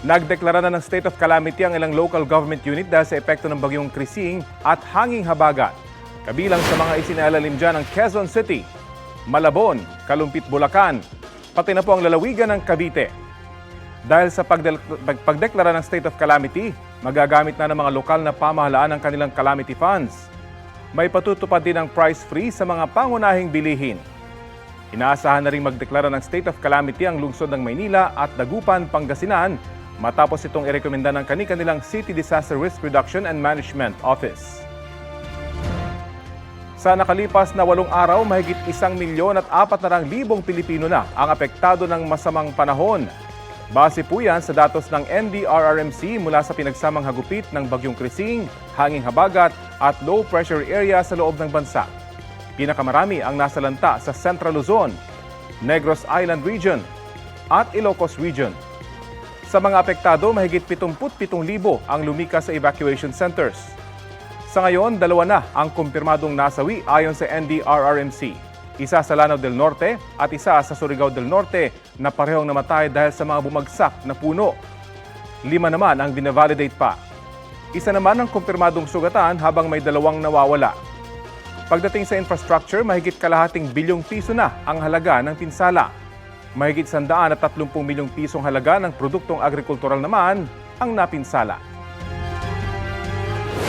Nagdeklara na ng state of calamity ang ilang local government unit dahil sa epekto ng bagyong Krising at hanging habagat. Kabilang sa mga isinalalim dyan ang Quezon City, Malabon, Kalumpit, Bulacan, pati na po ang lalawigan ng Cavite. Dahil sa pagdeklara ng state of calamity, magagamit na ng mga lokal na pamahalaan ang kanilang calamity funds. May patutupad din ang price freeze sa mga pangunahing bilihin. Inaasahan na rin magdeklara ng state of calamity ang lungsod ng Maynila at Dagupan, Pangasinan matapos itong irekomenda ng kanilang City Disaster Risk Reduction and Management Office. Sa nakalipas na 8 araw, mahigit 1,400,000 Pilipino na ang apektado ng masamang panahon. Base po yan sa datos ng NDRRMC mula sa pinagsamang hagupit ng bagyong Krising, hanging habagat at low pressure area sa loob ng bansa. Pinakamarami ang nasalanta sa Central Luzon, Negros Island Region at Ilocos Region. Sa mga apektado, mahigit 77,000 ang lumikas sa evacuation centers. Sa ngayon, 2 na ang kumpirmadong nasawi ayon sa NDRRMC. Isa sa Lanao del Norte at isa sa Surigao del Norte na parehong namatay dahil sa mga bumagsak na puno. 5 naman ang binavalidate pa. Isa naman ang kumpirmadong sugatan habang may 2 nawawala. Pagdating sa infrastructure, mahigit kalahating bilyong piso na ang halaga ng pinsala. Mahigit 130 milyong pisong halaga ng produktong agrikultural naman ang napinsala.